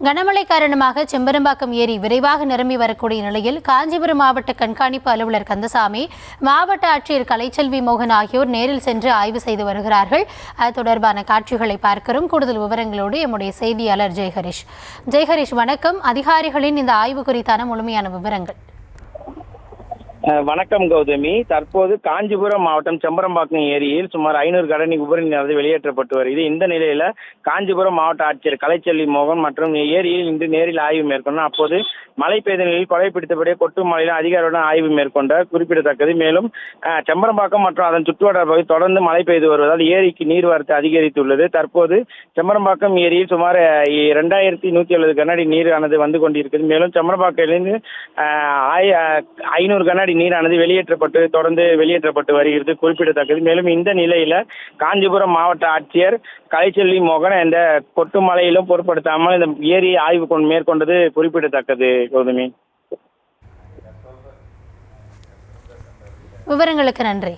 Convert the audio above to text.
கனமழை காரணமாக செம்பரம்பாக்கம் ஏரி விரைவாக நிரம்பி வரக்கூடிய நிலையில் காஞ்சிபுரம் மாவட்ட கண்காணிப்பு அலுவலர் கந்தசாமி, மாவட்ட ஆட்சியர் கலைச்செல்வி மோகன் ஆகியோர் நேரில் சென்று ஆய்வு செய்து வருகிறார்கள். அது தொடர்பான காட்சிகளை பார்க்கிறோம். கூடுதல் விவரங்களோடு எம்முடைய செய்தியாளர் ஜெய்ஹரிஷ் வணக்கம். அதிகாரிகளின் இந்த ஆய்வு குறித்தான முழுமையான விவரங்கள். வணக்கம் கௌதமி. தற்போது காஞ்சிபுரம் மாவட்டம் செம்பரம்பாக்கம் ஏரியில் சுமார் 500 கனஅடி உபரி நீர் வெளியேற்றப்பட்டு வருகிறது. இந்த நிலையில காஞ்சிபுரம் மாவட்ட ஆட்சியர் கலைச்செல்வி மோகன் மற்றும் ஏரியில் இன்று நேரில் ஆய்வு மேற்கொண்டார். அப்போது மழை பெய்த நிலையில் கொடை பிடித்தபடியே கொட்டும் மழையில் அதிகாரியுடன் ஆய்வு மேற்கொண்ட குறிப்பிடத்தக்கது. மேலும் செம்பரம்பாக்கம் மற்றும் அதன் சுற்றுவட்டார பகுதி தொடர்ந்து மழை பெய்து வருவதால் ஏரிக்கு நீர்வரத்து அதிகரித்துள்ளது. தற்போது செம்பரம்பாக்கம் ஏரியில் சுமார் 2170 கனஅடி நீரானது வந்து கொண்டிருக்கிறது. மேலும் செம்பரம்பாக்கிலிருந்து 500 கனஅடி நீரானது தொடர்ந்து வெளியேற்றப்பட்டு வருகிறது குறிப்பிடத்தக்கது. மேலும் இந்த நிலையில காஞ்சிபுரம் மாவட்ட ஆட்சியர் கலைச்செல்வி மோகன் இந்த கொட்டு மழையிலும் பொருட்படுத்தாமல் இந்த ஏரியை ஆய்வு மேற்கொண்டது குறிப்பிடத்தக்கது. கௌதமி, விவரங்களுக்கு நன்றி.